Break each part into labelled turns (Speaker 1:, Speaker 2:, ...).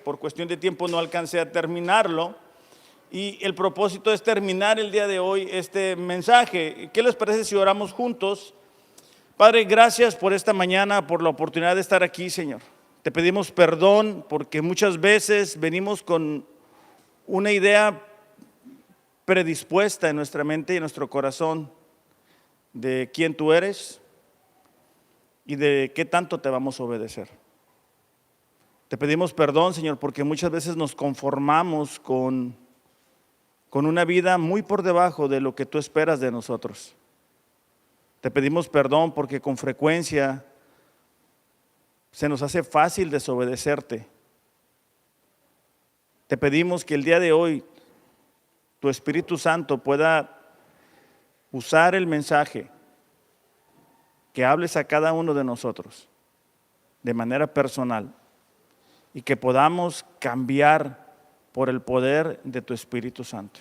Speaker 1: por cuestión de tiempo no alcancé a terminarlo. Y el propósito es terminar el día de hoy este mensaje. ¿Qué les parece si oramos juntos? Padre, gracias por esta mañana, por la oportunidad de estar aquí, Señor. Te pedimos perdón porque muchas veces venimos con una idea predispuesta en nuestra mente y en nuestro corazón de quién tú eres y de qué tanto te vamos a obedecer. Te pedimos perdón, Señor, porque muchas veces nos conformamos con una vida muy por debajo de lo que tú esperas de nosotros. Te pedimos perdón porque con frecuencia se nos hace fácil desobedecerte. Te pedimos que el día de hoy tu Espíritu Santo pueda usar el mensaje, que hables a cada uno de nosotros de manera personal y que podamos cambiar por el poder de tu Espíritu Santo.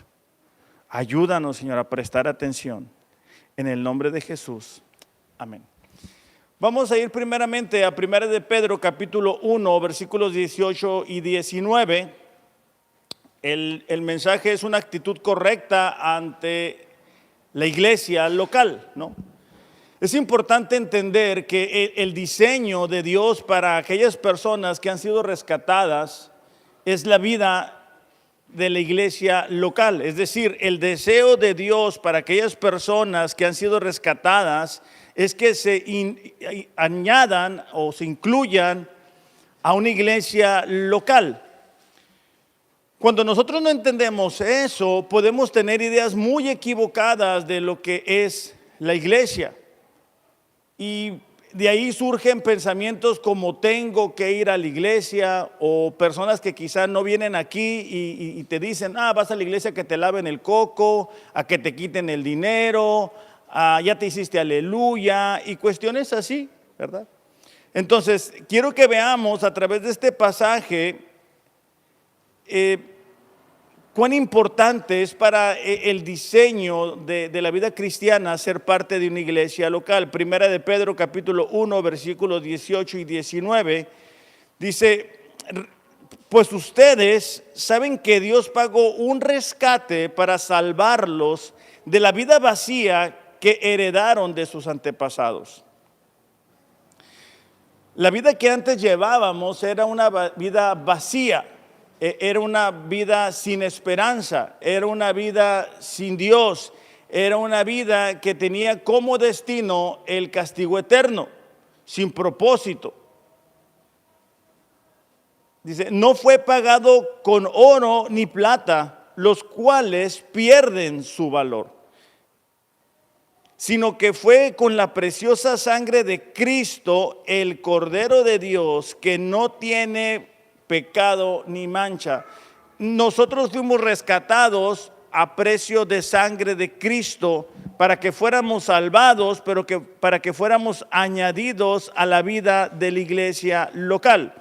Speaker 1: Ayúdanos, Señor, a prestar atención. En el nombre de Jesús. Amén. Vamos a ir primeramente a 1 de Pedro capítulo 1, versículos 18 y 19. El mensaje es una actitud correcta ante la iglesia local, ¿no? Es importante entender que el diseño de Dios para aquellas personas que han sido rescatadas es la vida de la iglesia local. Es decir, el deseo de Dios para aquellas personas que han sido rescatadas es que se añadan o se incluyan a una iglesia local. Cuando nosotros no entendemos eso, podemos tener ideas muy equivocadas de lo que es la iglesia. Y de ahí surgen pensamientos como tengo que ir a la iglesia, o personas que quizás no vienen aquí y te dicen, vas a la iglesia que te laven el coco, a que te quiten el dinero, ya te hiciste aleluya, y cuestiones así, ¿verdad? Entonces, quiero que veamos a través de este pasaje cuán importante es para el diseño de la vida cristiana ser parte de una iglesia local. Primera de Pedro capítulo 1 versículos 18 y 19 dice, pues ustedes saben que Dios pagó un rescate para salvarlos de la vida vacía que heredaron de sus antepasados. La vida que antes llevábamos era una vida vacía. Era una vida sin esperanza, era una vida sin Dios, era una vida que tenía como destino el castigo eterno, sin propósito. Dice, no fue pagado con oro ni plata, los cuales pierden su valor, sino que fue con la preciosa sangre de Cristo, el Cordero de Dios, que no tiene pecado ni mancha. Nosotros fuimos rescatados a precio de sangre de Cristo para que fuéramos salvados, pero para que fuéramos añadidos a la vida de la iglesia local.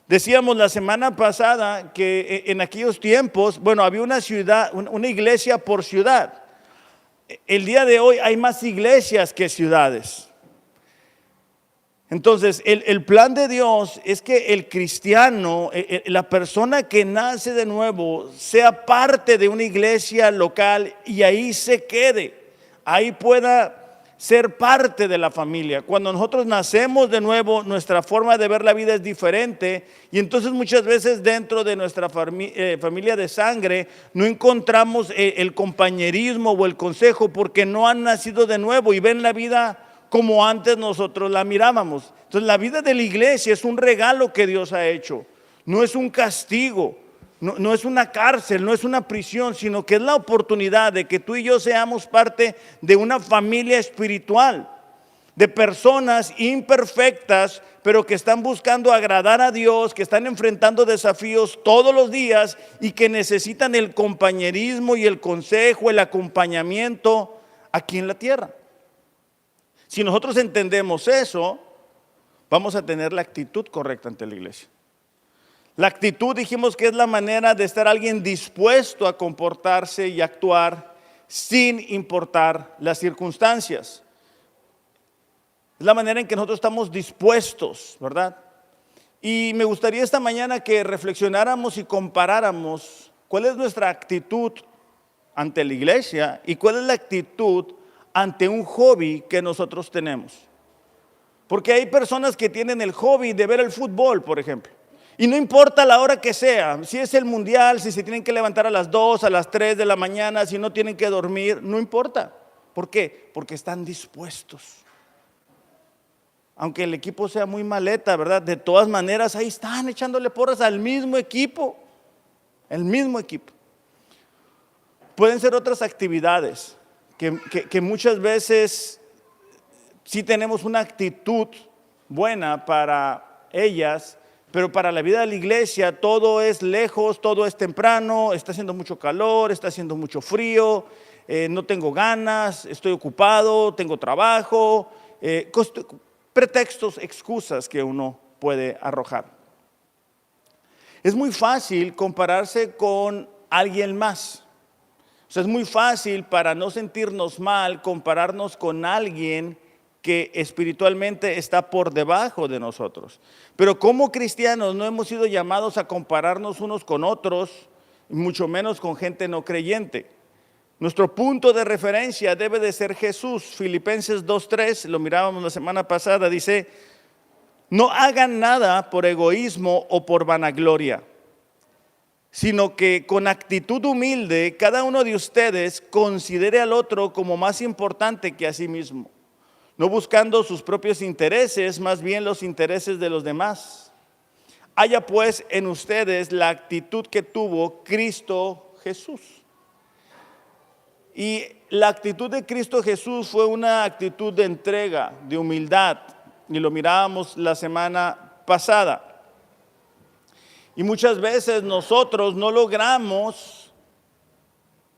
Speaker 1: Decíamos la semana pasada que en aquellos tiempos, había una ciudad, una iglesia por ciudad. El día de hoy hay más iglesias que ciudades. Entonces, el plan de Dios es que el cristiano, la persona que nace de nuevo, sea parte de una iglesia local y ahí se quede, ahí pueda ser parte de la familia. Cuando nosotros nacemos de nuevo, nuestra forma de ver la vida es diferente y entonces muchas veces dentro de nuestra familia de sangre no encontramos el compañerismo o el consejo porque no han nacido de nuevo y ven la vida como antes nosotros la mirábamos. Entonces la vida de la iglesia es un regalo que Dios ha hecho, no es un castigo, no es una cárcel, no es una prisión, sino que es la oportunidad de que tú y yo seamos parte de una familia espiritual, de personas imperfectas, pero que están buscando agradar a Dios, que están enfrentando desafíos todos los días y que necesitan el compañerismo y el consejo, el acompañamiento aquí en la tierra. Si nosotros entendemos eso, vamos a tener la actitud correcta ante la iglesia. La actitud, dijimos que es la manera de estar alguien dispuesto a comportarse y actuar sin importar las circunstancias. Es la manera en que nosotros estamos dispuestos, ¿verdad? Y me gustaría esta mañana que reflexionáramos y comparáramos cuál es nuestra actitud ante la iglesia y cuál es la actitud ante un hobby que nosotros tenemos. Porque hay personas que tienen el hobby de ver el fútbol, por ejemplo. Y no importa la hora que sea, si es el mundial, si se tienen que levantar a las 2, a las 3 de la mañana, si no tienen que dormir, no importa. ¿Por qué? Porque están dispuestos. Aunque el equipo sea muy maleta, ¿verdad? De todas maneras, ahí están echándole porras al mismo equipo. El mismo equipo. Pueden ser otras actividades que muchas veces sí tenemos una actitud buena para ellas, pero para la vida de la iglesia todo es lejos, todo es temprano, está haciendo mucho calor, está haciendo mucho frío, no tengo ganas, estoy ocupado, tengo trabajo, pretextos, excusas que uno puede arrojar. Es muy fácil compararse con alguien más. O sea, es muy fácil, para no sentirnos mal, compararnos con alguien que espiritualmente está por debajo de nosotros. Pero como cristianos no hemos sido llamados a compararnos unos con otros, mucho menos con gente no creyente. Nuestro punto de referencia debe de ser Jesús. Filipenses 2:3, lo mirábamos la semana pasada, dice: no hagan nada por egoísmo o por vanagloria, sino que con actitud humilde cada uno de ustedes considere al otro como más importante que a sí mismo, no buscando sus propios intereses, más bien los intereses de los demás. Haya pues en ustedes la actitud que tuvo Cristo Jesús. Y la actitud de Cristo Jesús fue una actitud de entrega, de humildad, y lo mirábamos la semana pasada. Y muchas veces nosotros no logramos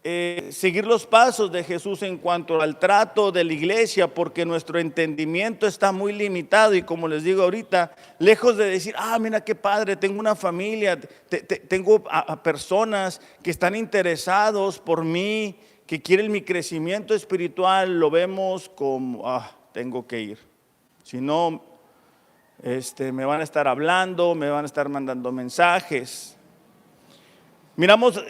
Speaker 1: seguir los pasos de Jesús en cuanto al trato de la iglesia, porque nuestro entendimiento está muy limitado. Y como les digo ahorita, lejos de decir: mira qué padre, tengo una familia, tengo a personas que están interesados por mí, que quieren mi crecimiento espiritual, lo vemos como: tengo que ir, si no me van a estar hablando, me van a estar mandando mensajes. Miramos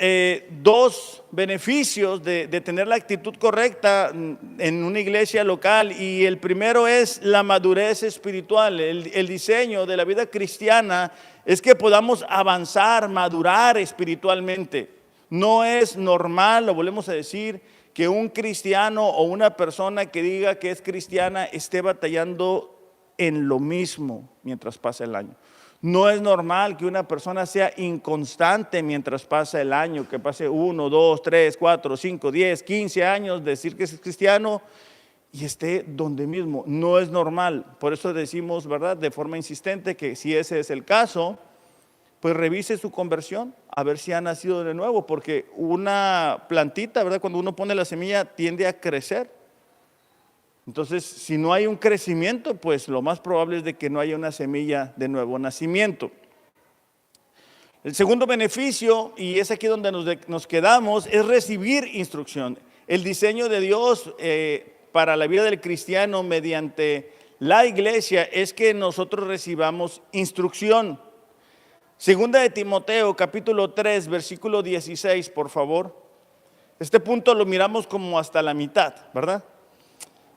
Speaker 1: dos beneficios de tener la actitud correcta en una iglesia local, y el primero es la madurez espiritual. El diseño de la vida cristiana es que podamos avanzar, madurar espiritualmente. No es normal, lo volvemos a decir, que un cristiano o una persona que diga que es cristiana esté batallando en lo mismo mientras pasa el año. No es normal que una persona sea inconstante mientras pasa el año, que pase 1, 2, 3, 4, 5, 10, 15 años, decir que es cristiano y esté donde mismo. No es normal. Por eso decimos, ¿verdad?, de forma insistente, que si ese es el caso, pues revise su conversión, a ver si ha nacido de nuevo, porque una plantita, ¿verdad?, cuando uno pone la semilla tiende a crecer. Entonces, si no hay un crecimiento, pues lo más probable es de que no haya una semilla de nuevo nacimiento. El segundo beneficio, y es aquí donde nos quedamos, es recibir instrucción. El diseño de Dios para la vida del cristiano mediante la iglesia es que nosotros recibamos instrucción. Segunda de Timoteo, capítulo 3, versículo 16, por favor. Este punto lo miramos como hasta la mitad, ¿verdad?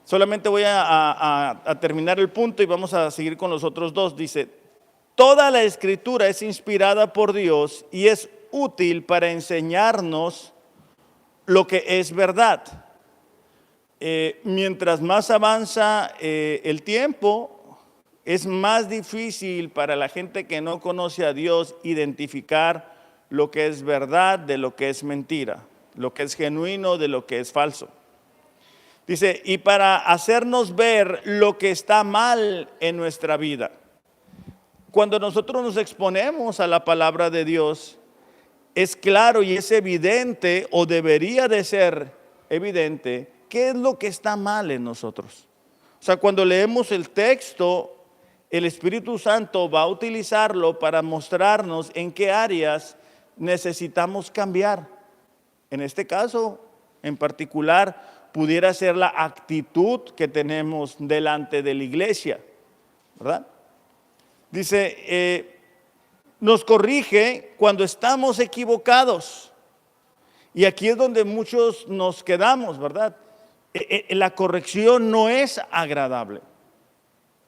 Speaker 1: Solamente voy a terminar el punto y vamos a seguir con los otros dos. Dice: toda la escritura es inspirada por Dios y es útil para enseñarnos lo que es verdad. Mientras más avanza el tiempo, es más difícil para la gente que no conoce a Dios identificar lo que es verdad de lo que es mentira, lo que es genuino de lo que es falso. Dice: y para hacernos ver lo que está mal en nuestra vida. Cuando nosotros nos exponemos a la palabra de Dios, es claro y es evidente, o debería de ser evidente, qué es lo que está mal en nosotros. O sea, cuando leemos el texto, el Espíritu Santo va a utilizarlo para mostrarnos en qué áreas necesitamos cambiar. En este caso, en particular, pudiera ser la actitud que tenemos delante de la iglesia, ¿verdad? Dice, nos corrige cuando estamos equivocados. Y aquí es donde muchos nos quedamos, ¿verdad? La corrección no es agradable.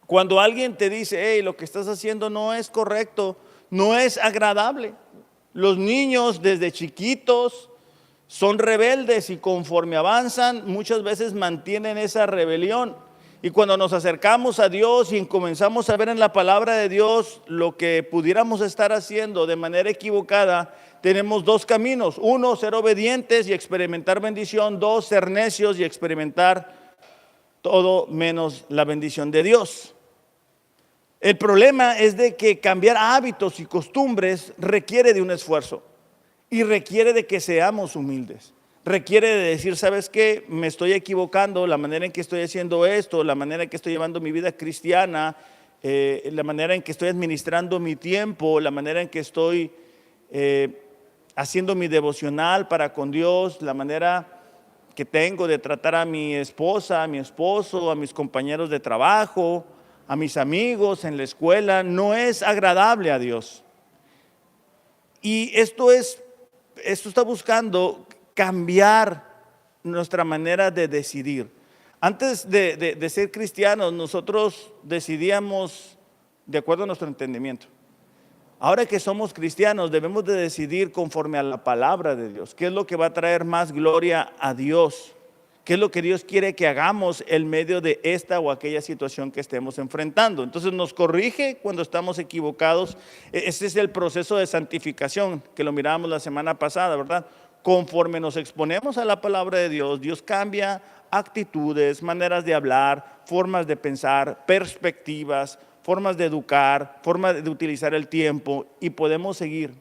Speaker 1: Cuando alguien te dice, hey, lo que estás haciendo no es correcto, no es agradable. Los niños desde chiquitos son rebeldes y conforme avanzan muchas veces mantienen esa rebelión. Y cuando nos acercamos a Dios y comenzamos a ver en la palabra de Dios lo que pudiéramos estar haciendo de manera equivocada, tenemos dos caminos. Uno, ser obedientes y experimentar bendición. Dos, ser necios y experimentar todo menos la bendición de Dios. El problema es de que cambiar hábitos y costumbres requiere de un esfuerzo y requiere de que seamos humildes. Requiere de decir, ¿sabes qué? Me estoy equivocando, la manera en que estoy haciendo esto, la manera en que estoy llevando mi vida cristiana, la manera en que estoy administrando mi tiempo, la manera en que estoy haciendo mi devocional para con Dios, la manera que tengo de tratar a mi esposa, a mi esposo, a mis compañeros de trabajo, a mis amigos en la escuela, no es agradable a Dios. Y esto está buscando cambiar nuestra manera de decidir. Antes de ser cristianos, nosotros decidíamos de acuerdo a nuestro entendimiento. Ahora que somos cristianos, debemos de decidir conforme a la palabra de Dios. ¿Qué es lo que va a traer más gloria a Dios? ¿Qué es lo que Dios quiere que hagamos en medio de esta o aquella situación que estemos enfrentando? Entonces nos corrige cuando estamos equivocados. Este es el proceso de santificación que lo mirábamos la semana pasada, ¿verdad? Conforme nos exponemos a la palabra de Dios, Dios cambia actitudes, maneras de hablar, formas de pensar, perspectivas, formas de educar, formas de utilizar el tiempo y podemos seguir.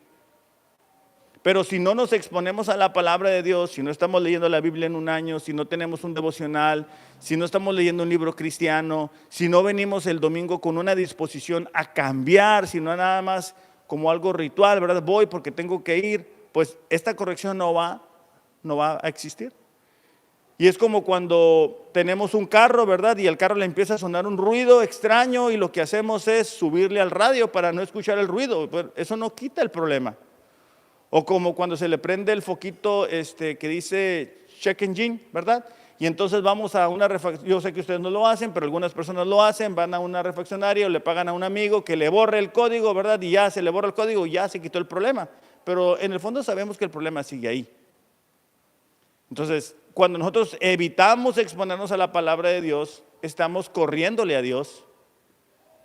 Speaker 1: Pero si no nos exponemos a la palabra de Dios, si no estamos leyendo la Biblia en un año, si no tenemos un devocional, si no estamos leyendo un libro cristiano, si no venimos el domingo con una disposición a cambiar, si no nada más como algo ritual, ¿verdad? Voy porque tengo que ir, pues esta corrección no va a existir. Y es como cuando tenemos un carro, ¿verdad? Y el carro le empieza a sonar un ruido extraño y lo que hacemos es subirle al radio para no escuchar el ruido. Pues eso no quita el problema. O como cuando se le prende el foquito que dice check engine, ¿verdad? Y entonces vamos a una refaccionaria, yo sé que ustedes no lo hacen, pero algunas personas lo hacen, van a una refaccionaria o le pagan a un amigo que le borre el código, ¿verdad? Y ya se le borra el código y ya se quitó el problema. Pero en el fondo sabemos que el problema sigue ahí. Entonces, cuando nosotros evitamos exponernos a la palabra de Dios, estamos corriéndole a Dios,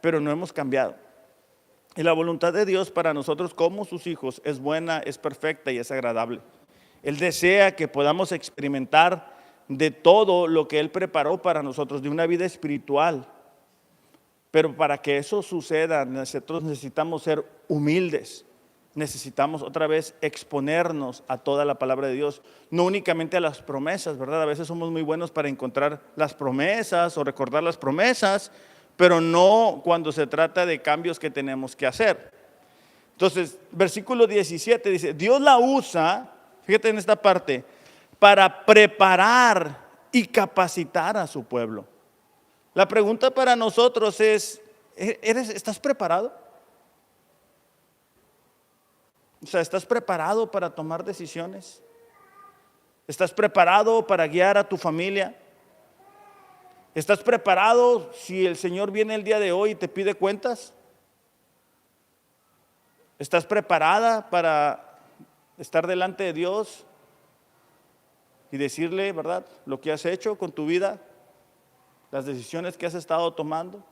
Speaker 1: pero no hemos cambiado. Y la voluntad de Dios para nosotros como sus hijos es buena, es perfecta y es agradable. Él desea que podamos experimentar de todo lo que Él preparó para nosotros, de una vida espiritual. Pero para que eso suceda, nosotros necesitamos ser humildes. Necesitamos otra vez exponernos a toda la palabra de Dios, no únicamente a las promesas, ¿verdad? A veces somos muy buenos para encontrar las promesas o recordar las promesas, pero no cuando se trata de cambios que tenemos que hacer. Entonces, versículo 17 dice, Dios la usa, fíjate en esta parte, para preparar y capacitar a su pueblo. La pregunta para nosotros es, ¿estás preparado? O sea, ¿estás preparado para tomar decisiones? ¿Estás preparado para guiar a tu familia? ¿Estás preparado si el Señor viene el día de hoy y te pide cuentas? ¿Estás preparada para estar delante de Dios y decirle, ¿verdad?, lo que has hecho con tu vida, las decisiones que has estado tomando?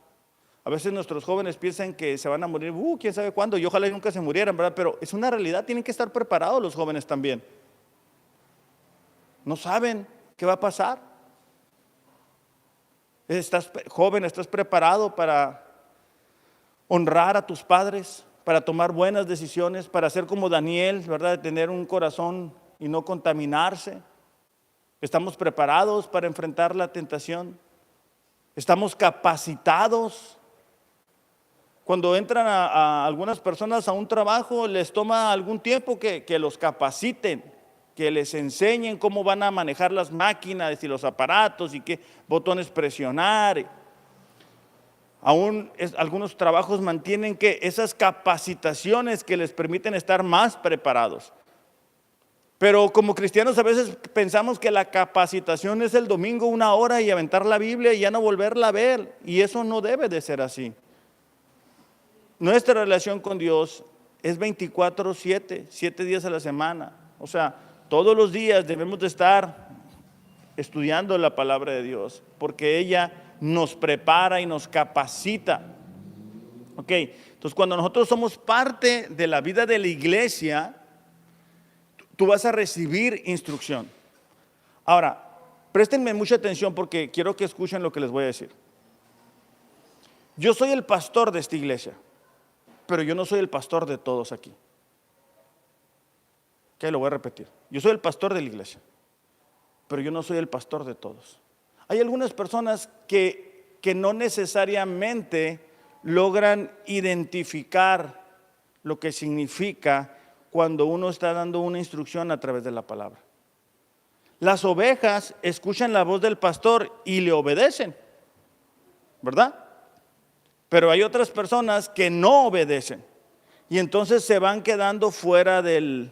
Speaker 1: A veces nuestros jóvenes piensan que se van a morir, quién sabe cuándo, y ojalá nunca se murieran, ¿verdad? Pero es una realidad, tienen que estar preparados los jóvenes también. No saben qué va a pasar. ¿Estás joven, estás preparado para honrar a tus padres, para tomar buenas decisiones, para ser como Daniel, ¿verdad? De tener un corazón y no contaminarse. ¿Estamos preparados para enfrentar la tentación? ¿Estamos capacitados? Cuando entran a algunas personas a un trabajo, les toma algún tiempo que los capaciten, que les enseñen cómo van a manejar las máquinas y los aparatos y qué botones presionar. Algunos trabajos mantienen que esas capacitaciones que les permiten estar más preparados. Pero como cristianos a veces pensamos que la capacitación es el domingo 1 hora y aventar la Biblia y ya no volverla a ver. Y eso no debe de ser así. Nuestra relación con Dios es 24/7, 7 días a la semana. O sea, todos los días debemos de estar estudiando la palabra de Dios, porque ella nos prepara y nos capacita. Ok, entonces cuando nosotros somos parte de la vida de la iglesia, tú vas a recibir instrucción. Ahora, préstenme mucha atención porque quiero que escuchen lo que les voy a decir. Yo soy el pastor de esta iglesia, pero yo no soy el pastor de todos aquí. Ok, lo voy a repetir. Yo soy el pastor de la iglesia, pero yo no soy el pastor de todos. Hay algunas personas que no necesariamente logran identificar lo que significa cuando uno está dando una instrucción a través de la palabra. Las ovejas escuchan la voz del pastor y le obedecen, ¿verdad? Pero hay otras personas que no obedecen y entonces se van quedando fuera del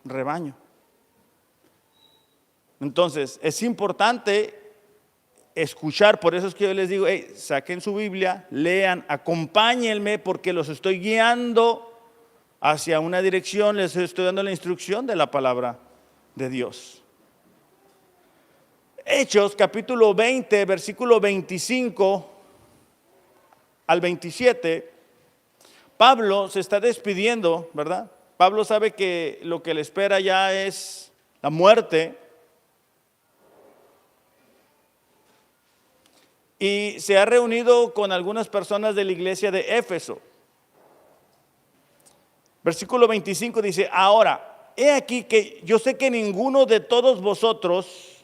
Speaker 1: rebaño. Entonces es importante escuchar, por eso es que yo les digo, hey, saquen su Biblia, lean, acompáñenme porque los estoy guiando hacia una dirección, les estoy dando la instrucción de la palabra de Dios. Hechos capítulo 20, versículo 25 al 27, Pablo se está despidiendo, ¿verdad? Pablo sabe que lo que le espera ya es la muerte. Y se ha reunido con algunas personas de la iglesia de Éfeso. Versículo 25 dice, ahora, he aquí que yo sé que ninguno de todos vosotros,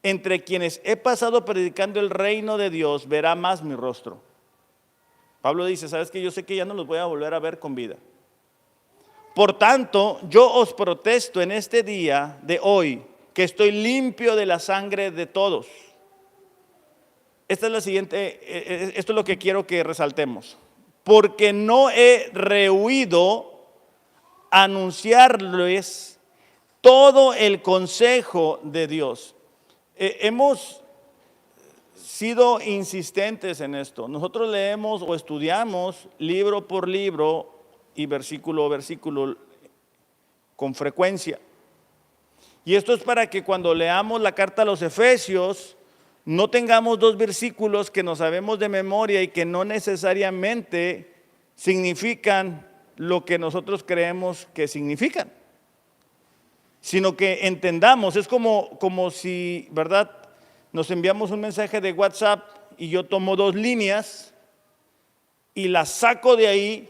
Speaker 1: entre quienes he pasado predicando el reino de Dios, verá más mi rostro. Pablo dice, sabes que yo sé que ya no los voy a volver a ver con vida. Por tanto, yo os protesto en este día de hoy, que estoy limpio de la sangre de todos. Esta es la siguiente, esto es lo que quiero que resaltemos. Porque no he rehuido anunciarles todo el consejo de Dios. Hemos sido insistentes en esto. Nosotros leemos o estudiamos libro por libro y versículo a versículo con frecuencia. Y esto es para que cuando leamos la carta a los Efesios, no tengamos 2 versículos que nos sabemos de memoria y que no necesariamente significan lo que nosotros creemos que significan, sino que entendamos. Es como si, ¿verdad? Nos enviamos un mensaje de WhatsApp y yo tomo 2 líneas y las saco de ahí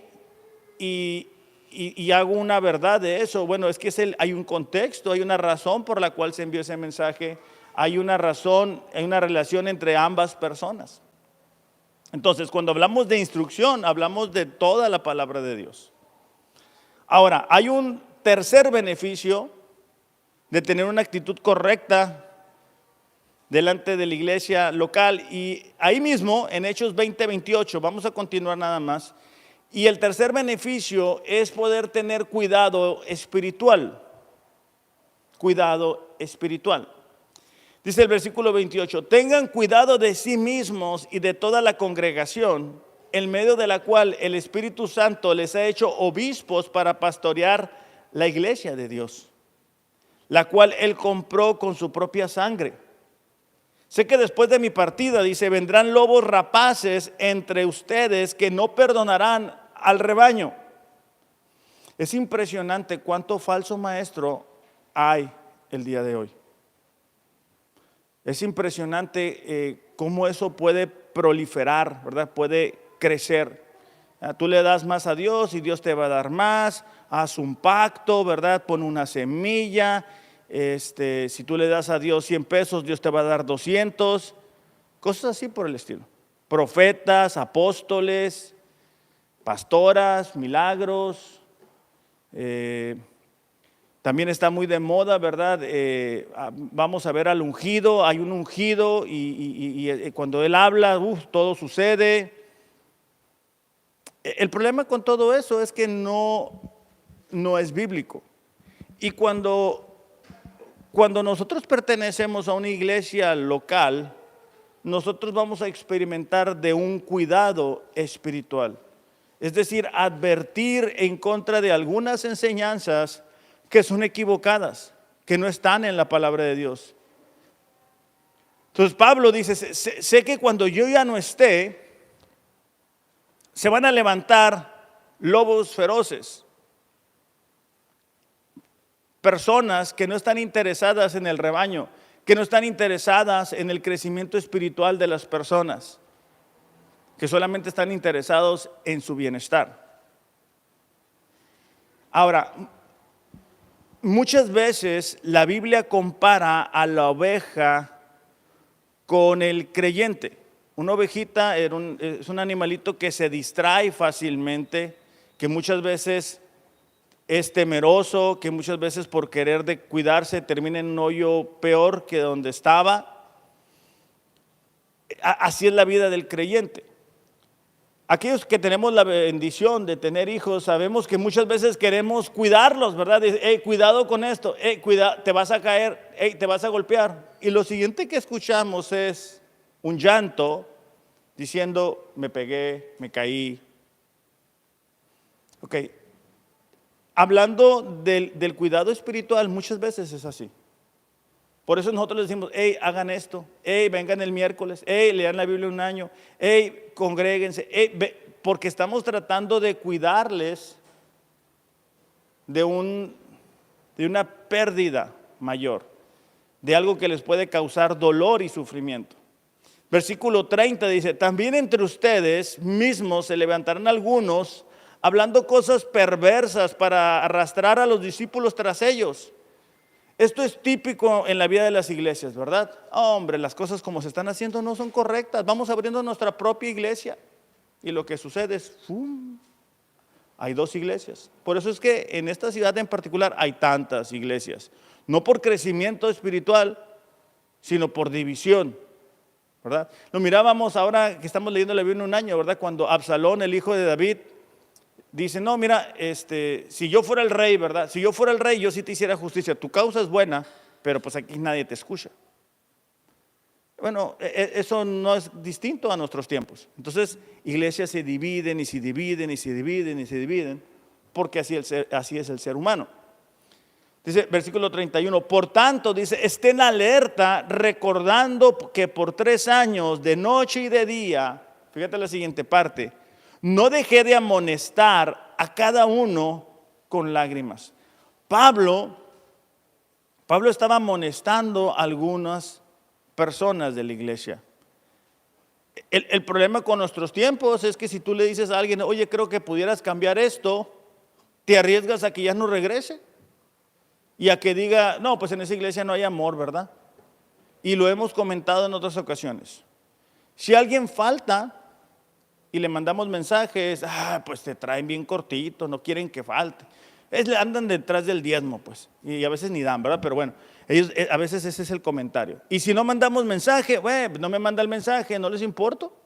Speaker 1: y hago una verdad de eso. Bueno, es que hay un contexto, hay una razón por la cual se envió ese mensaje. Hay una razón, hay una relación entre ambas personas. Entonces, cuando hablamos de instrucción, hablamos de toda la palabra de Dios. Ahora, hay un tercer beneficio de tener una actitud correcta delante de la iglesia local. Y ahí mismo, en Hechos 20:28, vamos a continuar nada más. Y el tercer beneficio es poder tener cuidado espiritual. Cuidado espiritual. Dice el versículo 28, tengan cuidado de sí mismos y de toda la congregación, en medio de la cual el Espíritu Santo les ha hecho obispos para pastorear la iglesia de Dios, la cual Él compró con su propia sangre. Sé que después de mi partida, dice, vendrán lobos rapaces entre ustedes que no perdonarán al rebaño. Es impresionante cuánto falso maestro hay el día de hoy. Es impresionante cómo eso puede proliferar, ¿verdad? Puede crecer. Tú le das más a Dios y Dios te va a dar más. Haz un pacto, ¿verdad? Pon una semilla. Si tú le das a Dios 100 pesos, Dios te va a dar 200. Cosas así por el estilo. Profetas, apóstoles, pastoras, milagros. También está muy de moda, ¿verdad? Vamos a ver al ungido, hay un ungido y cuando él habla, todo sucede. El problema con todo eso es que no es bíblico. Y cuando nosotros pertenecemos a una iglesia local, nosotros vamos a experimentar de un cuidado espiritual. Es decir, advertir en contra de algunas enseñanzas que son equivocadas, que no están en la palabra de Dios. Entonces Pablo dice, sé que cuando yo ya no esté, se van a levantar lobos feroces, personas que no están interesadas en el rebaño, que no están interesadas en el crecimiento espiritual de las personas, que solamente están interesados en su bienestar. Ahora, muchas veces la Biblia compara a la oveja con el creyente. Una ovejita es un animalito que se distrae fácilmente, que muchas veces es temeroso, que muchas veces por querer de cuidarse termina en un hoyo peor que donde estaba. Así es la vida del creyente. Aquellos que tenemos la bendición de tener hijos, sabemos que muchas veces queremos cuidarlos, ¿verdad? Cuidado con esto, te vas a caer, te vas a golpear. Y lo siguiente que escuchamos es un llanto diciendo, me pegué, me caí. Ok, hablando del cuidado espiritual, muchas veces es así. Por eso nosotros les decimos, hagan esto, vengan el miércoles, lean la Biblia un año, congréguense, porque estamos tratando de cuidarles de una pérdida mayor, de algo que les puede causar dolor y sufrimiento. Versículo 30 dice, también entre ustedes mismos se levantarán algunos hablando cosas perversas para arrastrar a los discípulos tras ellos. Esto es típico en la vida de las iglesias, ¿verdad? Hombre, las cosas como se están haciendo no son correctas. Vamos abriendo nuestra propia iglesia y lo que sucede es, hay dos iglesias. Por eso es que en esta ciudad en particular hay tantas iglesias. No por crecimiento espiritual, sino por división, ¿verdad? Lo mirábamos ahora que estamos leyendo la Biblia en un año, ¿verdad? Cuando Absalón, el hijo de David, dice, no, mira, si yo fuera el rey, ¿verdad? Si yo fuera el rey, yo sí te hiciera justicia. Tu causa es buena, pero pues aquí nadie te escucha. Bueno, eso no es distinto a nuestros tiempos. Entonces, iglesias se dividen y se dividen y se dividen y se dividen, porque así es el ser humano. Dice, versículo 31, por tanto, dice, estén alerta recordando que por 3 años, de noche y de día, fíjate la siguiente parte, no dejé de amonestar a cada uno con lágrimas. Pablo estaba amonestando a algunas personas de la iglesia. El problema con nuestros tiempos es que si tú le dices a alguien, oye, creo que pudieras cambiar esto, te arriesgas a que ya no regrese y a que diga, no, pues en esa iglesia no hay amor, ¿verdad? Y lo hemos comentado en otras ocasiones. Si alguien falta y le mandamos mensajes, pues te traen bien cortito, no quieren que falte. Andan detrás del diezmo, pues, y a veces ni dan, ¿verdad? Pero bueno, ellos a veces ese es el comentario. Y si no mandamos mensaje, no me manda el mensaje, no les importo.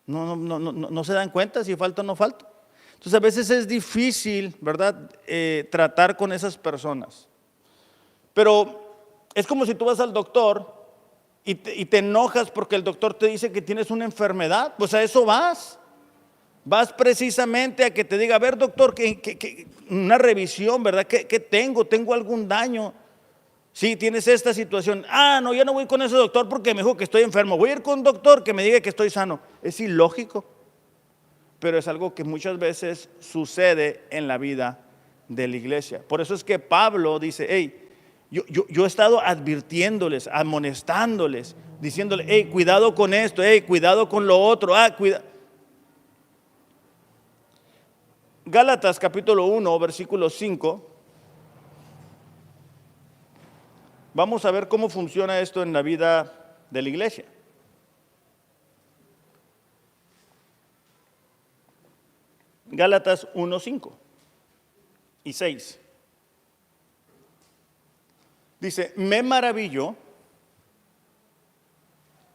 Speaker 1: No se dan cuenta si falta o no falta. Entonces a veces es difícil, ¿verdad? Tratar con esas personas. Pero es como si tú vas al doctor y te enojas porque el doctor te dice que tienes una enfermedad, pues a eso vas. Vas precisamente a que te diga, a ver doctor, una revisión, ¿verdad? ¿Qué tengo? ¿Tengo algún daño? Sí, tienes esta situación. No, ya no voy con ese doctor porque me dijo que estoy enfermo. Voy a ir con un doctor que me diga que estoy sano. Es ilógico, pero es algo que muchas veces sucede en la vida de la iglesia. Por eso es que Pablo dice, yo he estado advirtiéndoles, amonestándoles, diciéndoles, cuidado con esto, cuidado con lo otro, Gálatas capítulo 1, versículo 5. Vamos a ver cómo funciona esto en la vida de la iglesia. Gálatas 1, 5 y 6. Dice, me maravillo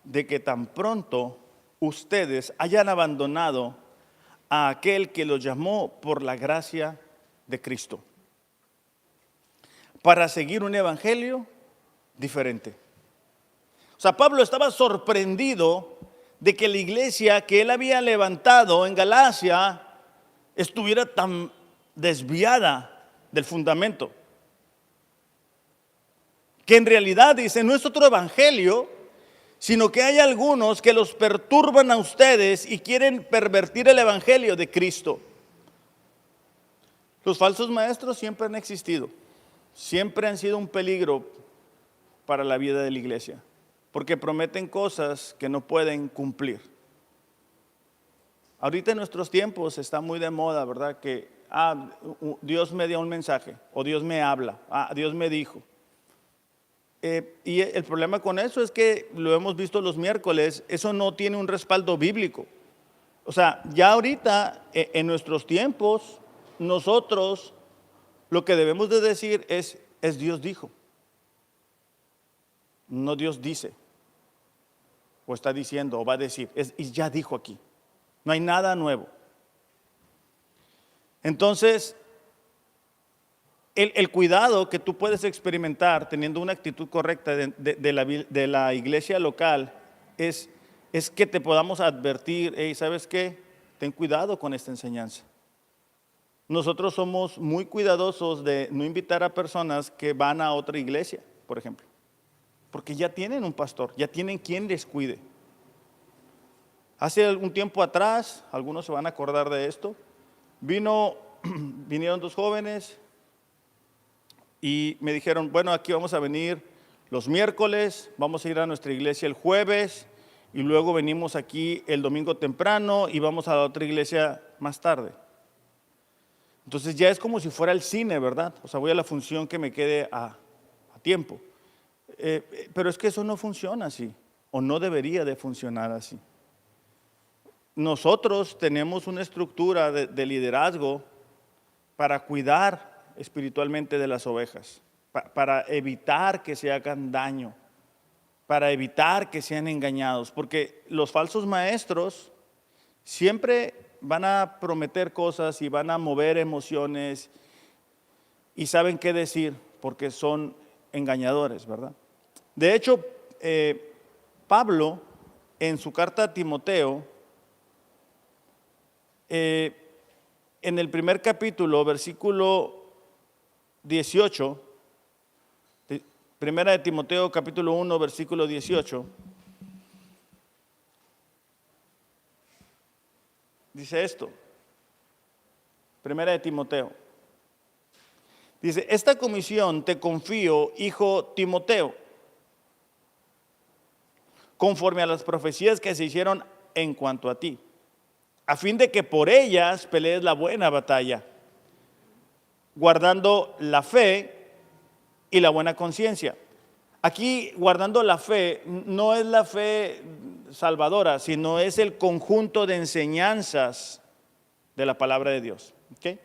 Speaker 1: de que tan pronto ustedes hayan abandonado a aquel que los llamó por la gracia de Cristo, para seguir un evangelio diferente. O sea, Pablo estaba sorprendido de que la iglesia que él había levantado en Galacia estuviera tan desviada del fundamento. Que en realidad, dice, no es otro evangelio, sino que hay algunos que los perturban a ustedes y quieren pervertir el evangelio de Cristo. Los falsos maestros siempre han existido, siempre han sido un peligro para la vida de la iglesia, porque prometen cosas que no pueden cumplir. Ahorita en nuestros tiempos está muy de moda, ¿verdad? Que Dios me dio un mensaje, o Dios me habla, Dios me dijo. Y el problema con eso es que lo hemos visto los miércoles, eso no tiene un respaldo bíblico. O sea, ya ahorita en nuestros tiempos, nosotros lo que debemos de decir es Dios dijo, no Dios dice, o está diciendo, o va a decir, y ya dijo aquí, no hay nada nuevo. Entonces, el cuidado que tú puedes experimentar teniendo una actitud correcta de la iglesia local es que te podamos advertir, hey, ¿sabes qué? Ten cuidado con esta enseñanza. Nosotros somos muy cuidadosos de no invitar a personas que van a otra iglesia, por ejemplo, porque ya tienen un pastor, ya tienen quien les cuide. Hace algún tiempo atrás, algunos se van a acordar de esto, vinieron dos jóvenes y me dijeron, bueno, aquí vamos a venir los miércoles, vamos a ir a nuestra iglesia el jueves y luego venimos aquí el domingo temprano y vamos a la otra iglesia más tarde. Entonces ya es como si fuera el cine, ¿verdad? O sea, voy a la función que me quede a tiempo. Pero es que eso no funciona así, o no debería de funcionar así. Nosotros tenemos una estructura de liderazgo para cuidar espiritualmente de las ovejas, para evitar que se hagan daño, para evitar que sean engañados, porque los falsos maestros siempre van a prometer cosas y van a mover emociones y saben qué decir porque son engañadores, ¿verdad? De hecho, Pablo en su carta a Timoteo, en el primer capítulo, versículo 18, primera de Timoteo capítulo 1, versículo 18, dice esto, primera de Timoteo, dice, esta comisión te confío, hijo Timoteo, conforme a las profecías que se hicieron en cuanto a ti, a fin de que por ellas pelees la buena batalla, guardando la fe y la buena conciencia. Aquí, guardando la fe, no es la fe salvadora, sino es el conjunto de enseñanzas de la palabra de Dios. ¿Okay?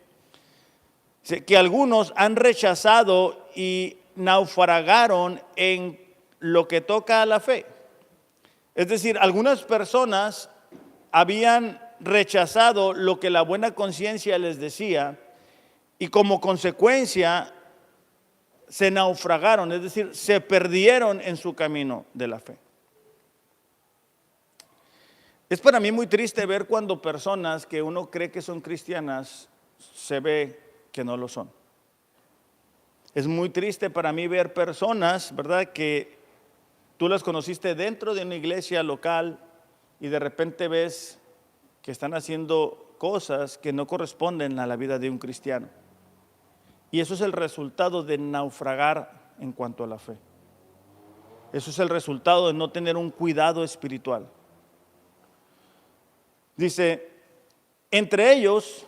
Speaker 1: Que algunos han rechazado y naufragaron en lo que toca a la fe. Es decir, algunas personas habían rechazado lo que la buena conciencia les decía y como consecuencia se naufragaron, es decir, se perdieron en su camino de la fe. Es para mí muy triste ver cuando personas que uno cree que son cristianas se ve que no lo son. Es muy triste para mí ver personas, ¿verdad?, que tú las conociste dentro de una iglesia local y de repente ves que están haciendo cosas que no corresponden a la vida de un cristiano. Y eso es el resultado de naufragar en cuanto a la fe. Eso es el resultado de no tener un cuidado espiritual. Dice, entre ellos,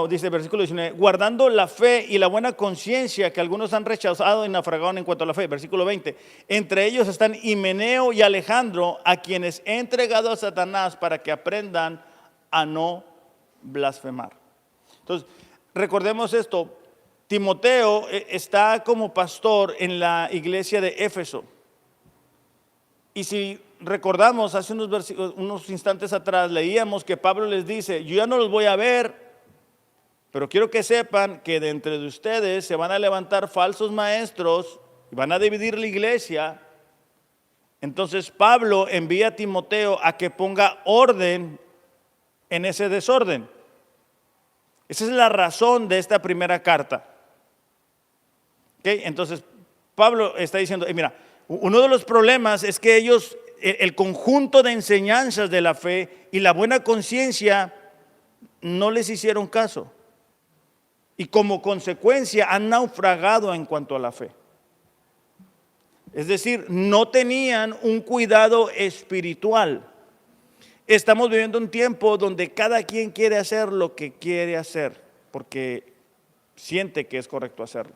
Speaker 1: dice versículo 19, guardando la fe y la buena conciencia que algunos han rechazado y naufragaron en cuanto a la fe. Versículo 20, entre ellos están Himeneo y Alejandro, a quienes he entregado a Satanás para que aprendan a no blasfemar. Entonces, recordemos esto, Timoteo está como pastor en la iglesia de Éfeso. Y si recordamos, hace unos instantes atrás leíamos que Pablo les dice: yo ya no los voy a ver, pero quiero que sepan que de entre de ustedes se van a levantar falsos maestros y van a dividir la iglesia. Entonces Pablo envía a Timoteo a que ponga orden en ese desorden. Esa es la razón de esta primera carta. ¿Okay? Entonces Pablo está diciendo, mira, uno de los problemas es que ellos, el conjunto de enseñanzas de la fe y la buena conciencia no les hicieron caso. Y como consecuencia han naufragado en cuanto a la fe. Es decir, no tenían un cuidado espiritual. Estamos viviendo un tiempo donde cada quien quiere hacer lo que quiere hacer, porque siente que es correcto hacerlo.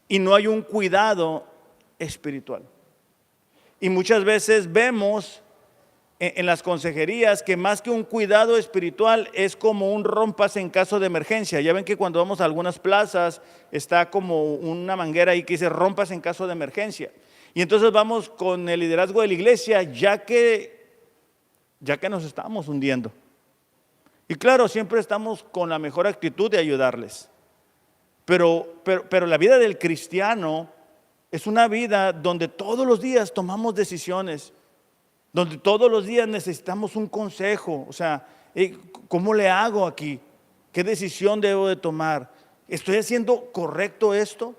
Speaker 1: Y no hay un cuidado espiritual. Y muchas veces vemos en las consejerías que más que un cuidado espiritual es como un rompas en caso de emergencia. Ya ven que cuando vamos a algunas plazas está como una manguera ahí que dice rompas en caso de emergencia. Y entonces vamos con el liderazgo de la iglesia ya que nos estamos hundiendo. Y claro, siempre estamos con la mejor actitud de ayudarles. Pero la vida del cristiano es una vida donde todos los días tomamos decisiones, donde todos los días necesitamos un consejo. O sea, ¿cómo le hago aquí? ¿Qué decisión debo de tomar? ¿Estoy haciendo correcto esto?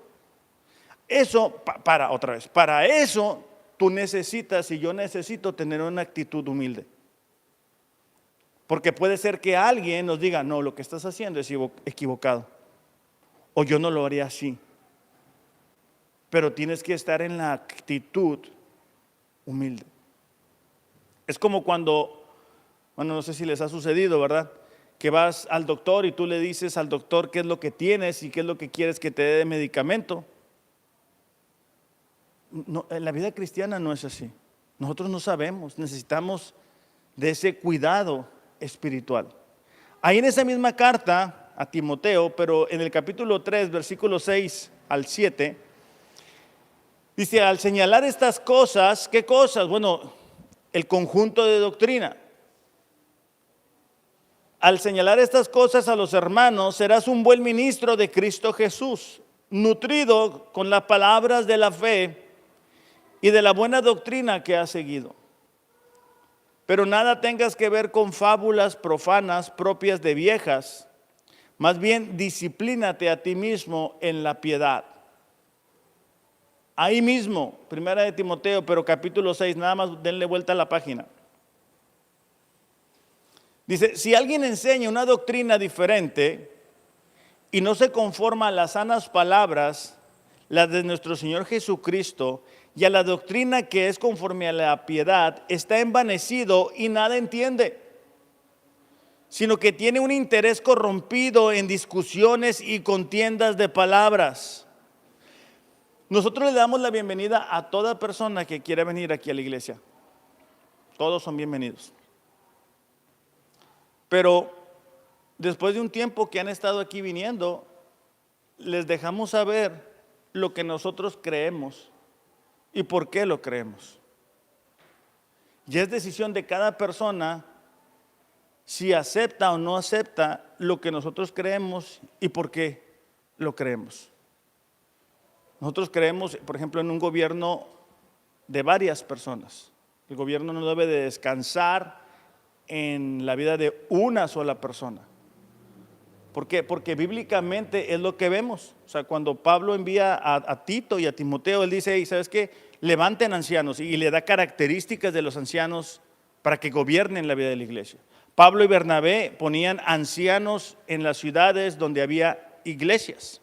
Speaker 1: Para eso tú necesitas y yo necesito tener una actitud humilde. Porque puede ser que alguien nos diga, no, lo que estás haciendo es equivocado. O yo no lo haría así. Pero tienes que estar en la actitud humilde. Es como cuando, no sé si les ha sucedido, ¿verdad? Que vas al doctor y tú le dices al doctor qué es lo que tienes y qué es lo que quieres que te dé de medicamento. No, en la vida cristiana no es así. Nosotros no sabemos, necesitamos de ese cuidado espiritual. Ahí en esa misma carta a Timoteo, pero en el capítulo 3, versículos 6 al 7, dice: al señalar estas cosas, ¿qué cosas? Bueno, el conjunto de doctrina. Al señalar estas cosas a los hermanos, serás un buen ministro de Cristo Jesús, nutrido con las palabras de la fe y de la buena doctrina que has seguido. Pero nada tengas que ver con fábulas profanas propias de viejas, más bien disciplínate a ti mismo en la piedad. Ahí mismo, primera de Timoteo, pero capítulo 6, nada más denle vuelta a la página. Dice: si alguien enseña una doctrina diferente y no se conforma a las sanas palabras, las de nuestro Señor Jesucristo, y a la doctrina que es conforme a la piedad, está envanecido y nada entiende, sino que tiene un interés corrompido en discusiones y contiendas de palabras. Nosotros le damos la bienvenida a toda persona que quiera venir aquí a la iglesia. Todos son bienvenidos. Pero después de un tiempo que han estado aquí viniendo, les dejamos saber lo que nosotros creemos y por qué lo creemos. Y es decisión de cada persona si acepta o no acepta lo que nosotros creemos y por qué lo creemos. Nosotros creemos, por ejemplo, en un gobierno de varias personas. El gobierno no debe de descansar en la vida de una sola persona. ¿Por qué? Porque bíblicamente es lo que vemos. O sea, cuando Pablo envía a Tito y a Timoteo, él dice: hey, ¿sabes qué? Levanten ancianos, y le da características de los ancianos para que gobiernen la vida de la iglesia. Pablo y Bernabé ponían ancianos en las ciudades donde había iglesias.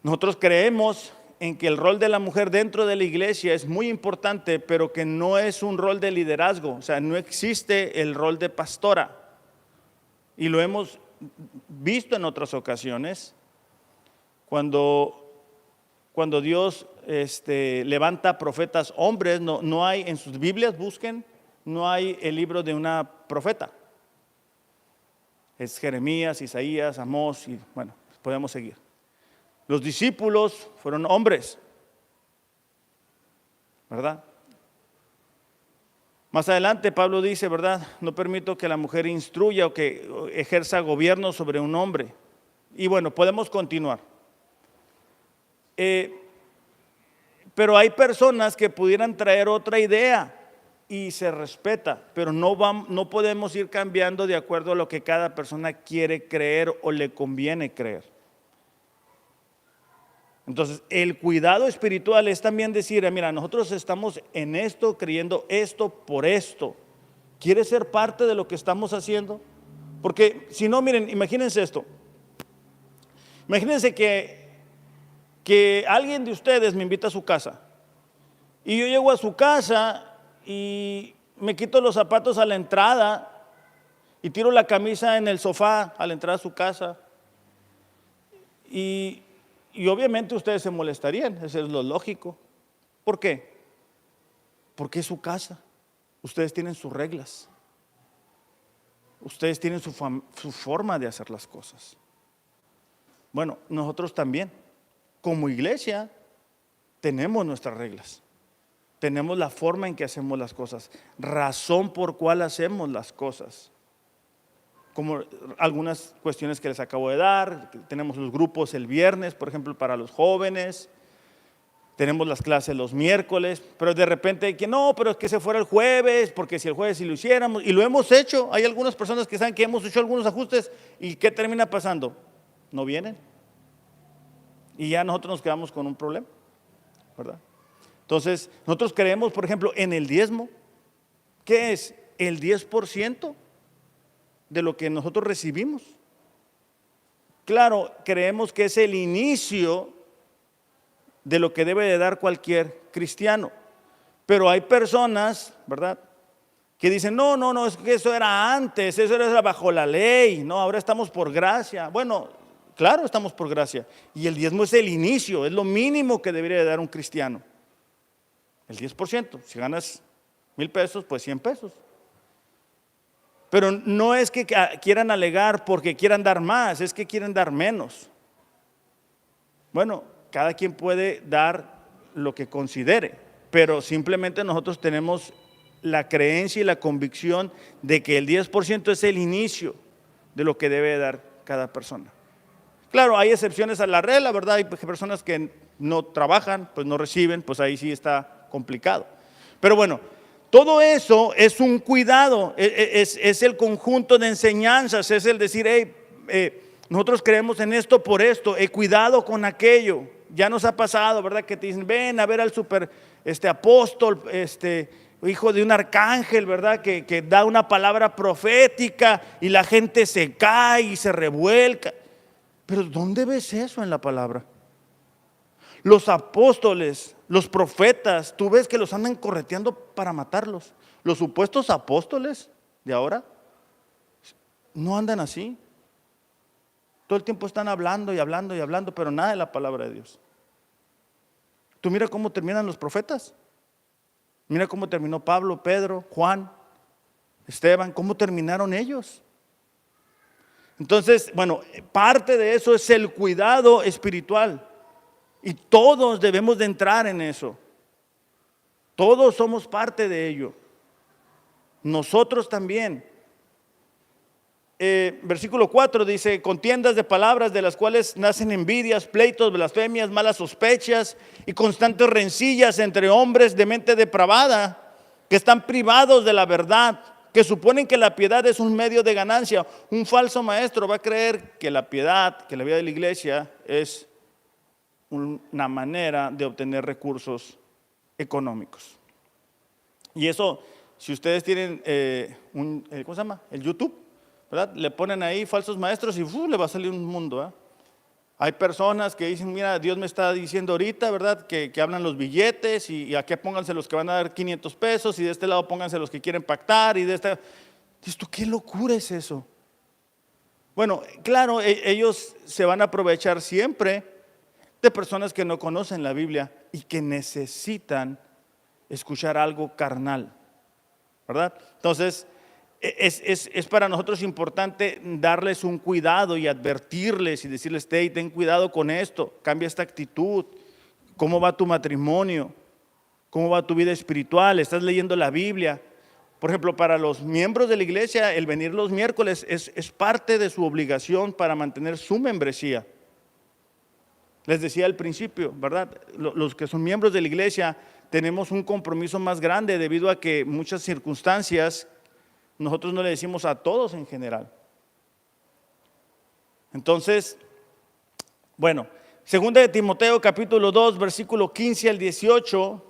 Speaker 1: Nosotros creemos en que el rol de la mujer dentro de la iglesia es muy importante, pero que no es un rol de liderazgo. O sea, no existe el rol de pastora. Y lo hemos visto en otras ocasiones, cuando Dios levanta profetas hombres, no hay en sus Biblias, busquen, no hay el libro de una profeta. Es Jeremías, Isaías, Amós y bueno, podemos seguir. Los discípulos fueron hombres, ¿verdad? Más adelante Pablo dice, ¿verdad? No permito que la mujer instruya o que ejerza gobierno sobre un hombre. Y bueno, podemos continuar. Pero hay personas que pudieran traer otra idea y se respeta, pero no podemos ir cambiando de acuerdo a lo que cada persona quiere creer o le conviene creer. Entonces, el cuidado espiritual es también decir, mira, nosotros estamos en esto, creyendo esto por esto. ¿Quieres ser parte de lo que estamos haciendo? Porque si no, miren, imagínense esto. Imagínense que alguien de ustedes me invita a su casa y yo llego a su casa y me quito los zapatos a la entrada y tiro la camisa en el sofá a la entrada a su casa y obviamente ustedes se molestarían, eso es lo lógico. ¿Por qué? Porque es su casa, ustedes tienen sus reglas, ustedes tienen su forma de hacer las cosas. Bueno, nosotros también, como iglesia, tenemos nuestras reglas, tenemos la forma en que hacemos las cosas, razón por cual hacemos las cosas. Como algunas cuestiones que les acabo de dar, tenemos los grupos el viernes, por ejemplo, para los jóvenes, tenemos las clases los miércoles, pero de repente hay que no, pero es que se fuera el jueves, porque si el jueves si lo hiciéramos, y lo hemos hecho, hay algunas personas que saben que hemos hecho algunos ajustes, ¿y qué termina pasando? No vienen, y ya nosotros nos quedamos con un problema, ¿verdad? Entonces, nosotros creemos, por ejemplo, en el diezmo. ¿Qué es? El 10% de lo que nosotros recibimos. Claro, creemos que es el inicio de lo que debe de dar cualquier cristiano. Pero hay personas, ¿verdad?, que dicen, no, es que eso era antes, eso era bajo la ley, no, ahora estamos por gracia. Bueno, claro, estamos por gracia. Y el diezmo es el inicio, es lo mínimo que debería de dar un cristiano. El 10%, si ganas 1,000 pesos, pues 100 pesos. Pero no es que quieran alegar porque quieran dar más, es que quieren dar menos. Bueno, cada quien puede dar lo que considere, pero simplemente nosotros tenemos la creencia y la convicción de que el 10% es el inicio de lo que debe dar cada persona. Claro, hay excepciones a la regla, ¿verdad? Hay personas que no trabajan, pues no reciben, pues ahí sí está complicado. Pero bueno, todo eso es un cuidado, es el conjunto de enseñanzas, es el decir, nosotros creemos en esto por esto, cuidado con aquello. Ya nos ha pasado, ¿verdad? Que te dicen, ven a ver al apóstol, hijo de un arcángel, ¿verdad? Que da una palabra profética y la gente se cae y se revuelca. Pero ¿dónde ves eso en la palabra? Los apóstoles, los profetas, tú ves que los andan correteando para matarlos. Los supuestos apóstoles de ahora no andan así. Todo el tiempo están hablando y hablando y hablando, pero nada de la palabra de Dios. Tú mira cómo terminan los profetas. Mira cómo terminó Pablo, Pedro, Juan, Esteban, cómo terminaron ellos. Entonces, bueno, parte de eso es el cuidado espiritual. Y todos debemos de entrar en eso. Todos somos parte de ello. Nosotros también. Versículo 4 dice, contiendas de palabras de las cuales nacen envidias, pleitos, blasfemias, malas sospechas y constantes rencillas entre hombres de mente depravada, que están privados de la verdad, que suponen que la piedad es un medio de ganancia. Un falso maestro va a creer que la piedad, que la vida de la iglesia es una manera de obtener recursos económicos. Y eso, si ustedes tienen ¿cómo se llama? El YouTube, ¿verdad? Le ponen ahí falsos maestros y le va a salir un mundo, ¿eh? Hay personas que dicen, mira, Dios me está diciendo ahorita, ¿verdad? Que hablan los billetes y aquí pónganse los que van a dar 500 pesos y de este lado pónganse los que quieren pactar y de este. ¿Esto qué locura es eso? Bueno, claro, ellos se van a aprovechar siempre de personas que no conocen la Biblia y que necesitan escuchar algo carnal, ¿verdad? Entonces, Es para nosotros importante darles un cuidado y advertirles y decirles, hey, ten cuidado con esto, cambia esta actitud. ¿Cómo va tu matrimonio? ¿Cómo va tu vida espiritual? ¿Estás leyendo la Biblia? Por ejemplo, para los miembros de la iglesia, el venir los miércoles es parte de su obligación para mantener su membresía. Les decía al principio, ¿verdad? Los que son miembros de la iglesia tenemos un compromiso más grande debido a que muchas circunstancias nosotros no le decimos a todos en general. Entonces, bueno, segunda de Timoteo capítulo 2, versículo 15 al 18,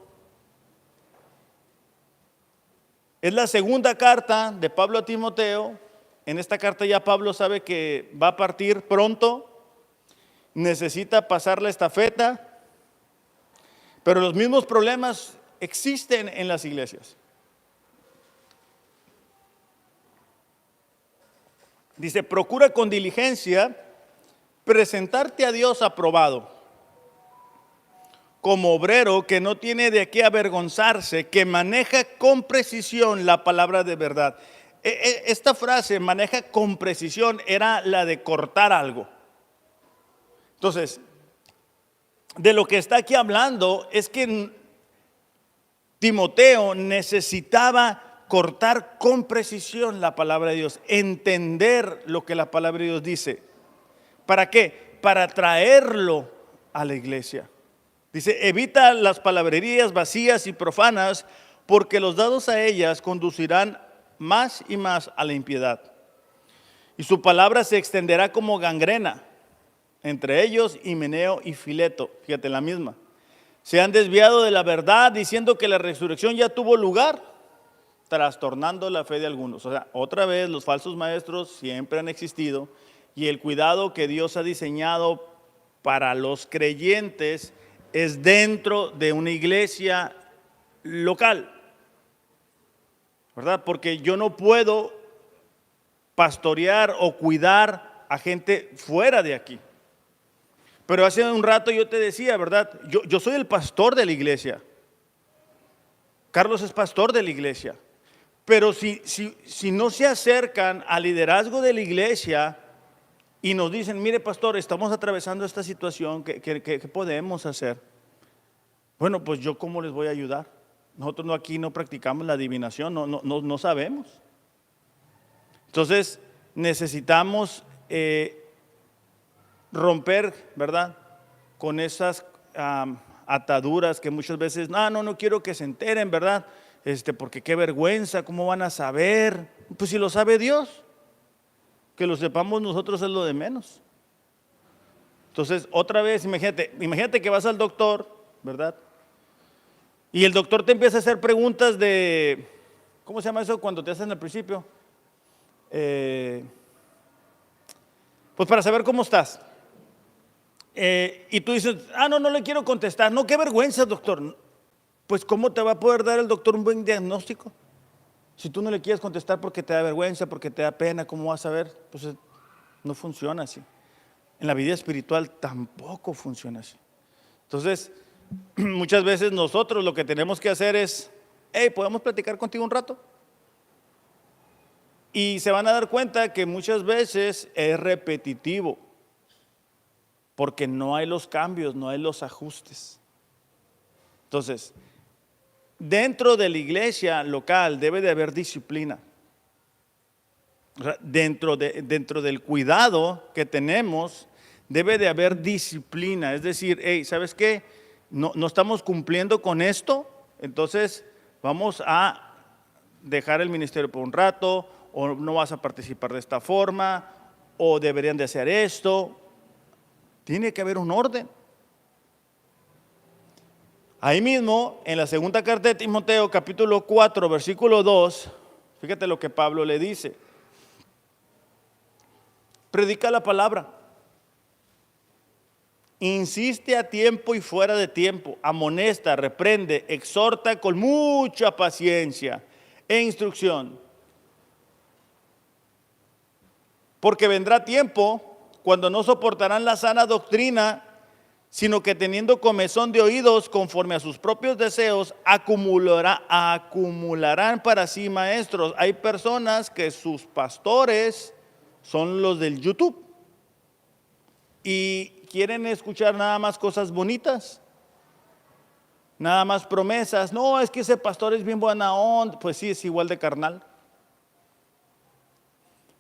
Speaker 1: es la segunda carta de Pablo a Timoteo. En esta carta ya Pablo sabe que va a partir pronto, necesita pasar la estafeta, pero los mismos problemas existen en las iglesias. Dice, procura con diligencia presentarte a Dios aprobado, como obrero que no tiene de qué avergonzarse, que maneja con precisión la palabra de verdad. Esta frase, maneja con precisión, era la de cortar algo. Entonces, de lo que está aquí hablando es que Timoteo necesitaba cortar con precisión la palabra de Dios, entender lo que la palabra de Dios dice. ¿Para qué? Para traerlo a la iglesia. Dice, evita las palabrerías vacías y profanas, porque los dados a ellas conducirán más y más a la impiedad. Y su palabra se extenderá como gangrena, entre ellos Himeneo y Fileto, fíjate la misma. Se han desviado de la verdad diciendo que la resurrección ya tuvo lugar, trastornando la fe de algunos. O sea, otra vez los falsos maestros siempre han existido y el cuidado que Dios ha diseñado para los creyentes es dentro de una iglesia local, ¿verdad? Porque yo no puedo pastorear o cuidar a gente fuera de aquí. Pero hace un rato yo te decía, ¿verdad? Yo soy el pastor de la iglesia. Carlos es pastor de la iglesia. Pero si no se acercan al liderazgo de la iglesia y nos dicen, mire pastor, estamos atravesando esta situación, ¿qué podemos hacer? Bueno, pues yo ¿cómo les voy a ayudar? Nosotros aquí no practicamos la adivinación, no sabemos. Entonces necesitamos romper, ¿verdad? Con esas ataduras que muchas veces, no quiero que se enteren, ¿verdad? Porque qué vergüenza, ¿cómo van a saber? Pues si lo sabe Dios, que lo sepamos nosotros es lo de menos. Entonces, otra vez, imagínate que vas al doctor, ¿verdad? Y el doctor te empieza a hacer preguntas de, ¿cómo se llama eso cuando te hacen al principio? Pues para saber cómo estás. Y tú dices, no le quiero contestar. No, qué vergüenza, doctor. Pues ¿cómo te va a poder dar el doctor un buen diagnóstico? Si tú no le quieres contestar porque te da vergüenza, porque te da pena, ¿cómo vas a ver? Pues no funciona así. En la vida espiritual tampoco funciona así. Entonces, muchas veces nosotros lo que tenemos que hacer es, ¿podemos platicar contigo un rato? Y se van a dar cuenta que muchas veces es repetitivo, porque no hay los cambios, no hay los ajustes. Entonces, dentro de la iglesia local debe de haber disciplina. O sea, dentro del cuidado que tenemos, debe de haber disciplina. Es decir, ¿sabes qué? No estamos cumpliendo con esto, entonces vamos a dejar el ministerio por un rato, o no vas a participar de esta forma, o deberían de hacer esto. Tiene que haber un orden. Ahí mismo, en la segunda carta de Timoteo, capítulo 4, versículo 2, fíjate lo que Pablo le dice. Predica la palabra. Insiste a tiempo y fuera de tiempo. Amonesta, reprende, exhorta con mucha paciencia e instrucción. Porque vendrá tiempo cuando no soportarán la sana doctrina, sino que teniendo comezón de oídos conforme a sus propios deseos, acumularán para sí maestros. Hay personas que sus pastores son los del YouTube y quieren escuchar nada más cosas bonitas, nada más promesas. No, es que ese pastor es bien buena onda. Pues sí, es igual de carnal.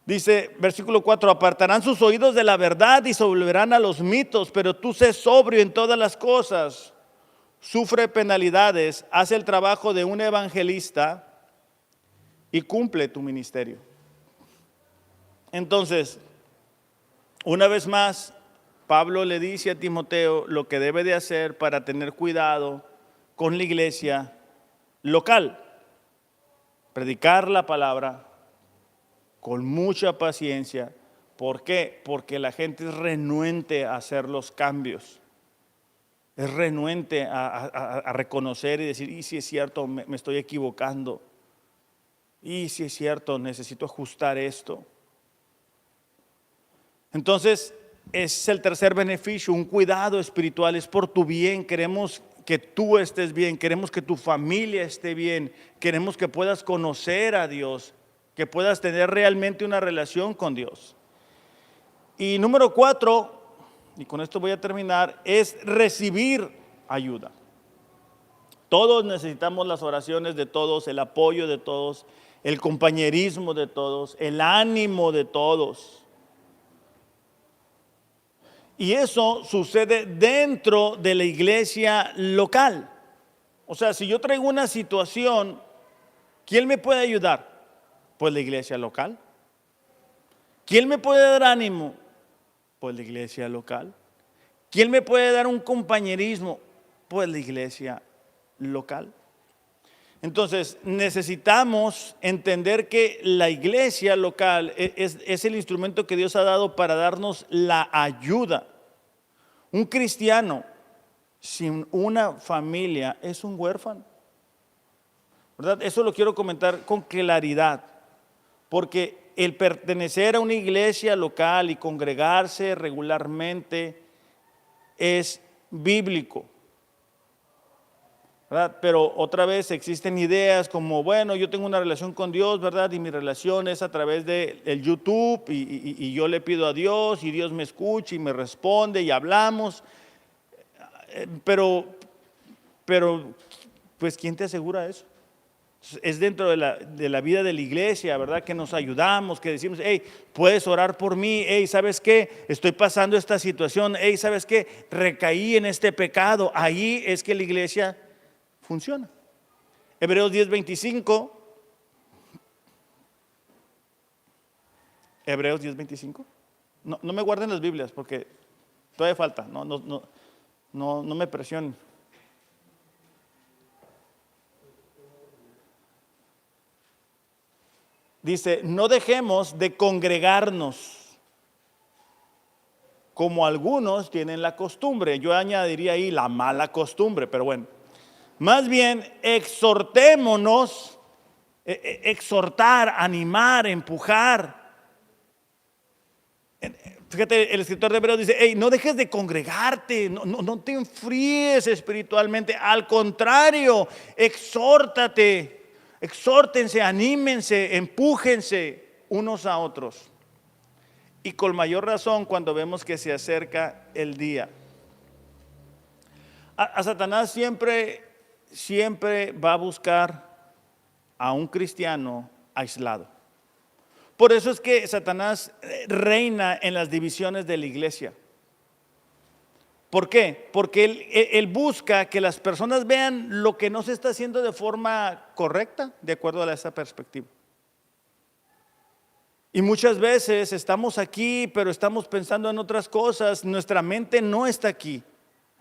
Speaker 1: Dice, versículo 4, apartarán sus oídos de la verdad y se volverán a los mitos, pero tú sé sobrio en todas las cosas, sufre penalidades, haz el trabajo de un evangelista y cumple tu ministerio. Entonces, una vez más, Pablo le dice a Timoteo lo que debe de hacer para tener cuidado con la iglesia local. Predicar la palabra con mucha paciencia. ¿Por qué? Porque la gente es renuente a hacer los cambios. Es renuente a reconocer y decir, y si es cierto, me estoy equivocando. Y si es cierto, necesito ajustar esto. Entonces, es el tercer beneficio, un cuidado espiritual. Es por tu bien, queremos que tú estés bien, queremos que tu familia esté bien, queremos que puedas conocer a Dios, que puedas tener realmente una relación con Dios. Y número 4, y con esto voy a terminar, es recibir ayuda. Todos necesitamos las oraciones de todos, el apoyo de todos, el compañerismo de todos, el ánimo de todos. Y eso sucede dentro de la iglesia local. O sea, si yo traigo una situación, ¿quién me puede ayudar? Pues la iglesia local. ¿Quién me puede dar ánimo? Pues la iglesia local. ¿Quién me puede dar un compañerismo? Pues la iglesia local. Entonces necesitamos entender que la iglesia local es el instrumento que Dios ha dado para darnos la ayuda. Un cristiano sin una familia es un huérfano, ¿verdad? Eso lo quiero comentar con claridad, porque el pertenecer a una iglesia local y congregarse regularmente es bíblico, ¿verdad? Pero otra vez existen ideas como, bueno, yo tengo una relación con Dios, ¿verdad? Y mi relación es a través del YouTube y yo le pido a Dios y Dios me escucha y me responde y hablamos. Pero, pues, ¿quién te asegura eso? Es dentro de la vida de la iglesia, ¿verdad? Que nos ayudamos, que decimos, hey, puedes orar por mí, hey, ¿sabes qué? Estoy pasando esta situación, hey, ¿sabes qué? Recaí en este pecado. Ahí es que la iglesia funciona. Hebreos 10:25. Hebreos 10:25. No me guarden las Biblias porque todavía falta, no me presionen. Dice, no dejemos de congregarnos como algunos tienen la costumbre. Yo añadiría ahí la mala costumbre, pero bueno. Más bien, exhortémonos, exhortar, animar, empujar. Fíjate, el escritor de Hebreos dice, hey, no dejes de congregarte, no te enfríes espiritualmente. Al contrario, exhórtate. Exhórtense, anímense, empújense unos a otros. Y con mayor razón cuando vemos que se acerca el día. A Satanás siempre va a buscar a un cristiano aislado. Por eso es que Satanás reina en las divisiones de la iglesia. ¿Por qué? Porque él busca que las personas vean lo que no se está haciendo de forma correcta, de acuerdo a esa perspectiva. Y muchas veces estamos aquí, pero estamos pensando en otras cosas. Nuestra mente no está aquí.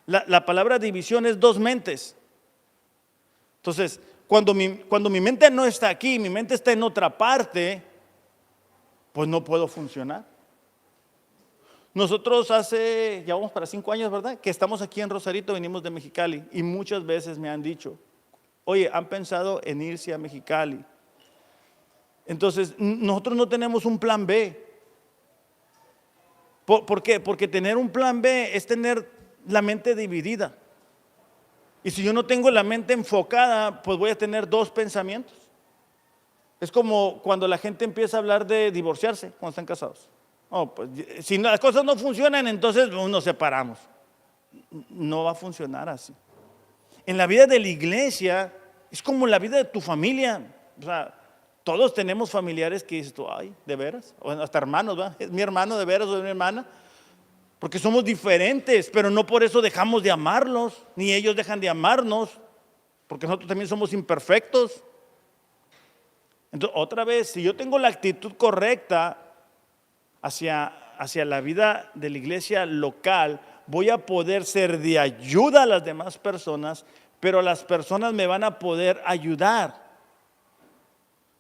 Speaker 1: La palabra división es dos mentes. Entonces, cuando mi mente no está aquí, mi mente está en otra parte, pues no puedo funcionar. Nosotros ya vamos para 5 años, ¿verdad? Que estamos aquí en Rosarito, venimos de Mexicali y muchas veces me han dicho, oye, ¿han pensado en irse a Mexicali? Entonces, nosotros no tenemos un plan B. ¿Por qué? Porque tener un plan B es tener la mente dividida. Y si yo no tengo la mente enfocada, pues voy a tener dos pensamientos. Es como cuando la gente empieza a hablar de divorciarse cuando están casados. Oh, pues, si las cosas no funcionan, entonces nos separamos. No va a funcionar así. En la vida de la iglesia es como la vida de tu familia. O sea, todos tenemos familiares que dices tú, ay, ¿de veras? O hasta hermanos, ¿verdad? ¿Es mi hermano de veras o es mi hermana? Porque somos diferentes, pero no por eso dejamos de amarlos, ni ellos dejan de amarnos, porque nosotros también somos imperfectos. Entonces, otra vez, si yo tengo la actitud correcta hacia la vida de la iglesia local, voy a poder ser de ayuda a las demás personas, pero las personas me van a poder ayudar.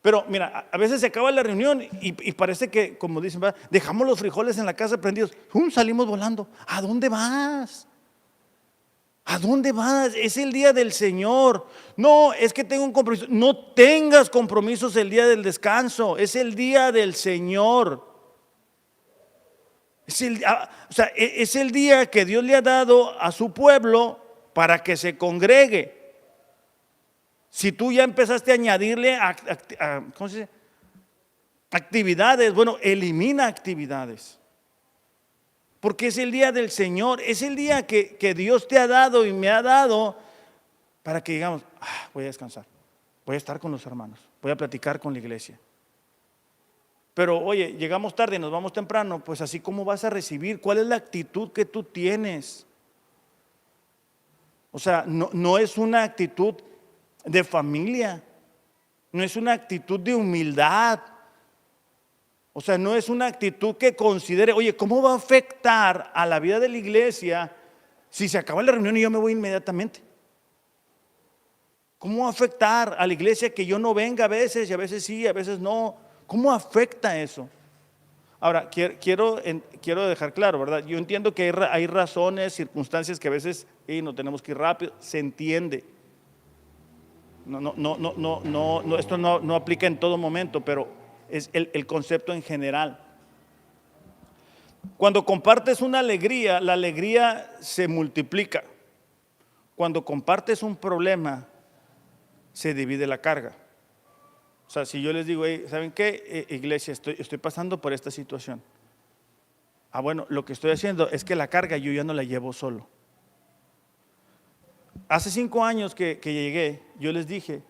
Speaker 1: Pero mira, a veces se acaba la reunión y parece que, como dicen, dejamos los frijoles en la casa prendidos, salimos volando. ¿A dónde vas? ¿A dónde vas? Es el día del Señor. No, es que tengo un compromiso. No tengas compromisos el día del descanso. Es el día del Señor. Es el día que Dios le ha dado a su pueblo para que se congregue. Si tú ya empezaste a añadirle ¿cómo se dice? Actividades, bueno, elimina actividades. Porque es el día del Señor, es el día que Dios te ha dado y me ha dado para que digamos, voy a descansar, voy a estar con los hermanos, voy a platicar con la iglesia. Pero oye, llegamos tarde y nos vamos temprano, pues así como vas a recibir, ¿cuál es la actitud que tú tienes? O sea, no es una actitud de familia, no es una actitud de humildad. O sea, no es una actitud que considere, oye, ¿cómo va a afectar a la vida de la iglesia si se acaba la reunión y yo me voy inmediatamente? ¿Cómo va a afectar a la iglesia que yo no venga a veces y a veces sí, a veces no? ¿Cómo afecta eso? Ahora, quiero dejar claro, ¿verdad? Yo entiendo que hay razones, circunstancias que a veces no tenemos que ir rápido, se entiende. Esto no aplica en todo momento, pero es el concepto en general. Cuando compartes una alegría, la alegría se multiplica. Cuando compartes un problema, se divide la carga. O sea, si yo les digo, ¿saben qué, iglesia? Estoy pasando por esta situación. Bueno, lo que estoy haciendo es que la carga yo ya no la llevo solo. Hace 5 años que llegué, yo les dije,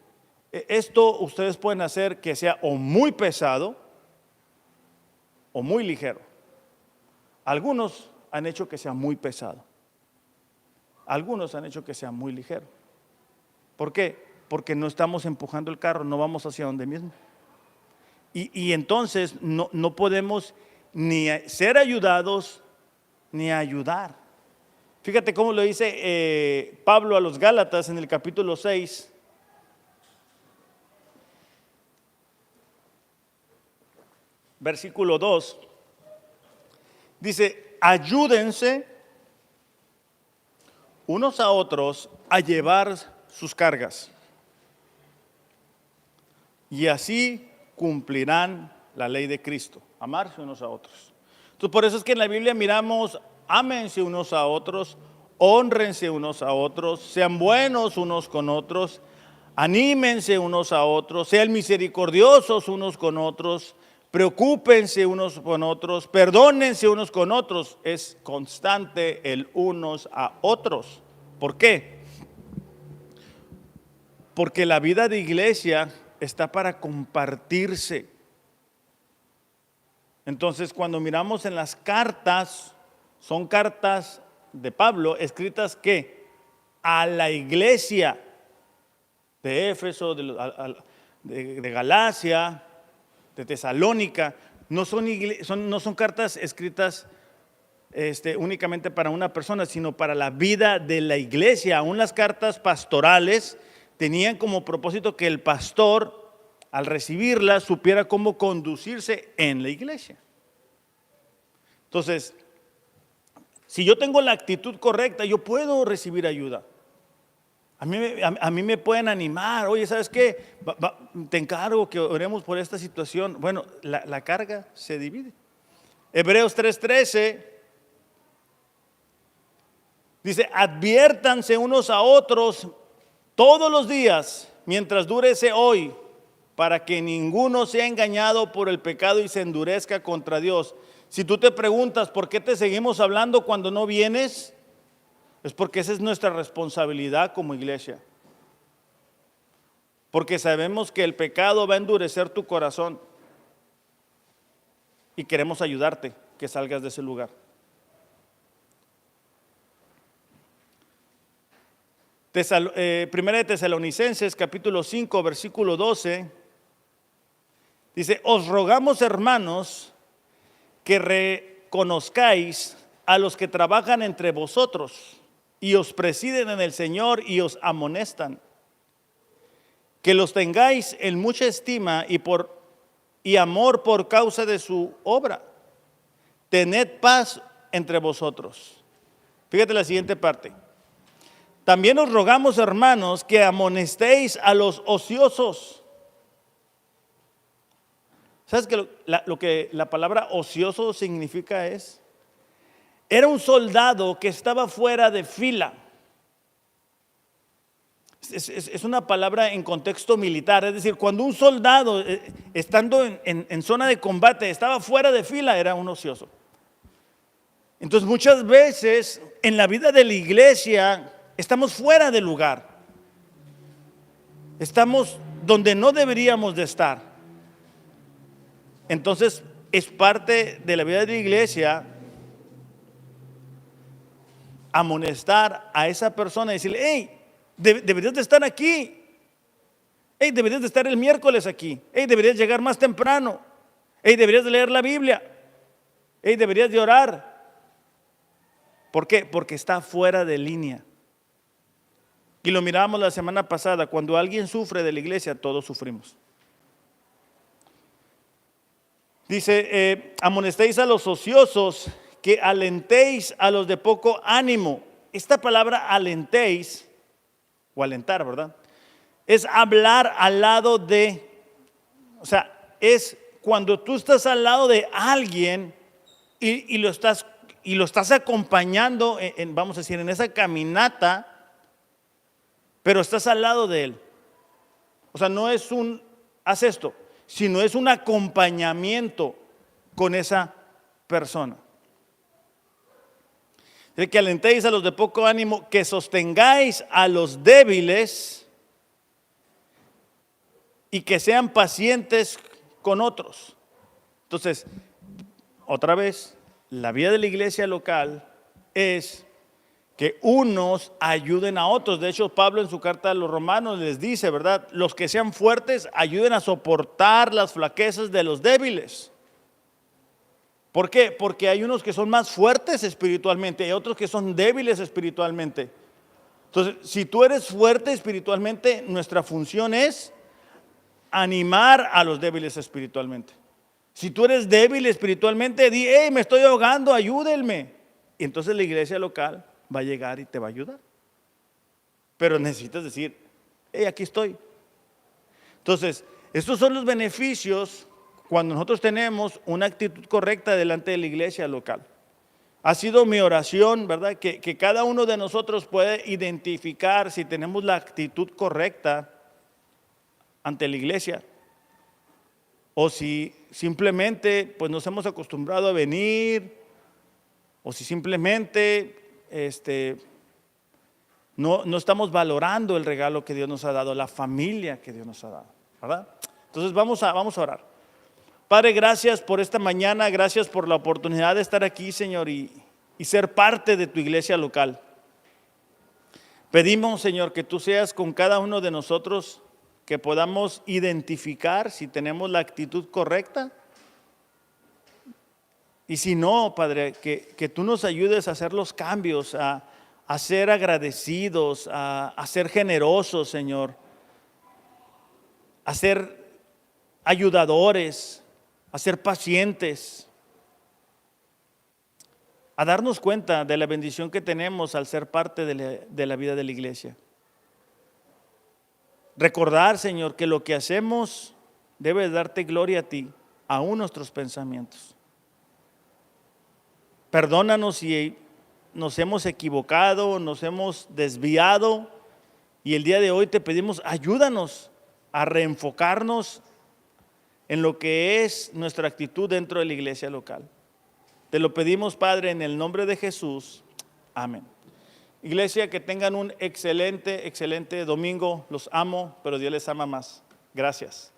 Speaker 1: esto ustedes pueden hacer que sea o muy pesado o muy ligero. Algunos han hecho que sea muy pesado. Algunos han hecho que sea muy ligero. ¿Por qué? Porque no estamos empujando el carro, no vamos hacia donde mismo. Y entonces no podemos ni ser ayudados ni ayudar. Fíjate cómo lo dice Pablo a los Gálatas en el capítulo 6. Versículo 2. Dice, ayúdense unos a otros a llevar sus cargas. Y así cumplirán la ley de Cristo, amarse unos a otros. Entonces, por eso es que en la Biblia miramos, ámense unos a otros, hónrense unos a otros, sean buenos unos con otros, anímense unos a otros, sean misericordiosos unos con otros, preocúpense unos con otros, perdónense unos con otros. Es constante el unos a otros. ¿Por qué? Porque la vida de iglesia está para compartirse. Entonces, cuando miramos en las cartas, son cartas de Pablo escritas ¿qué? A la iglesia de Éfeso, de Galacia, de Tesalónica. No son cartas escritas únicamente para una persona, sino para la vida de la iglesia. Aún las cartas pastorales tenían como propósito que el pastor, al recibirla, supiera cómo conducirse en la iglesia. Entonces, si yo tengo la actitud correcta, yo puedo recibir ayuda. A mí me pueden animar. Oye, ¿sabes qué? Te encargo que oremos por esta situación. Bueno, la carga se divide. Hebreos 3:13 Dice, adviértanse unos a otros todos los días, mientras dure ese hoy, para que ninguno sea engañado por el pecado y se endurezca contra Dios. Si tú te preguntas por qué te seguimos hablando cuando no vienes, es porque esa es nuestra responsabilidad como iglesia. Porque sabemos que el pecado va a endurecer tu corazón y queremos ayudarte que salgas de ese lugar. Primera de Tesalonicenses capítulo 5 versículo 12 dice, os rogamos, hermanos, que reconozcáis a los que trabajan entre vosotros y os presiden en el Señor y os amonestan, que los tengáis en mucha estima y amor por causa de su obra. Tened paz entre vosotros. Fíjate la siguiente parte. También os rogamos, hermanos, que amonestéis a los ociosos. ¿Sabes que lo que la palabra ocioso significa era un soldado que estaba fuera de fila. Es una palabra en contexto militar, es decir, cuando un soldado estando en zona de combate estaba fuera de fila, era un ocioso. Entonces muchas veces en la vida de la iglesia estamos fuera de lugar, estamos donde no deberíamos de estar. Entonces es parte de la vida de la iglesia amonestar a esa persona y decirle, hey, deberías de estar aquí, hey, deberías de estar el miércoles aquí, hey, deberías llegar más temprano, hey, deberías de leer la Biblia, hey, deberías de orar. ¿Por qué? Porque está fuera de línea. Y lo mirábamos la semana pasada, cuando alguien sufre de la iglesia, todos sufrimos. Dice, amonestéis a los ociosos, que alentéis a los de poco ánimo. Esta palabra alentéis, o alentar, ¿verdad? Es hablar al lado de, o sea, es cuando tú estás al lado de alguien y lo estás acompañando, vamos a decir, en esa caminata, pero estás al lado de él. O sea, no es haz esto, sino es un acompañamiento con esa persona. De que alentéis a los de poco ánimo, que sostengáis a los débiles y que sean pacientes con otros. Entonces, otra vez, la vida de la iglesia local es que unos ayuden a otros. De hecho, Pablo en su carta a los romanos les dice, ¿verdad? Los que sean fuertes ayuden a soportar las flaquezas de los débiles. ¿Por qué? Porque hay unos que son más fuertes espiritualmente y otros que son débiles espiritualmente. Entonces, si tú eres fuerte espiritualmente, nuestra función es animar a los débiles espiritualmente. Si tú eres débil espiritualmente, di, hey, me estoy ahogando, ayúdenme. Y entonces la iglesia local va a llegar y te va a ayudar. Pero necesitas decir, hey, aquí estoy. Entonces, estos son los beneficios cuando nosotros tenemos una actitud correcta delante de la iglesia local. Ha sido mi oración, ¿verdad? Que cada uno de nosotros puede identificar si tenemos la actitud correcta ante la iglesia o si simplemente pues nos hemos acostumbrado a venir o si simplemente no estamos valorando el regalo que Dios nos ha dado, la familia que Dios nos ha dado, ¿verdad? Entonces vamos a orar. Padre, gracias por esta mañana, gracias por la oportunidad de estar aquí, Señor, y ser parte de tu iglesia local. Pedimos, Señor, que tú seas con cada uno de nosotros, que podamos identificar si tenemos la actitud correcta. Y si no, Padre, que tú nos ayudes a hacer los cambios, a ser agradecidos, a ser generosos, Señor, a ser ayudadores, a ser pacientes, a darnos cuenta de la bendición que tenemos al ser parte de la vida de la iglesia. Recordar, Señor, que lo que hacemos debe darte gloria a ti, aún nuestros pensamientos. Perdónanos si nos hemos equivocado, nos hemos desviado y el día de hoy te pedimos, ayúdanos a reenfocarnos en lo que es nuestra actitud dentro de la iglesia local. Te lo pedimos, Padre, en el nombre de Jesús. Amén. Iglesia, que tengan un excelente domingo. Los amo, pero Dios les ama más. Gracias.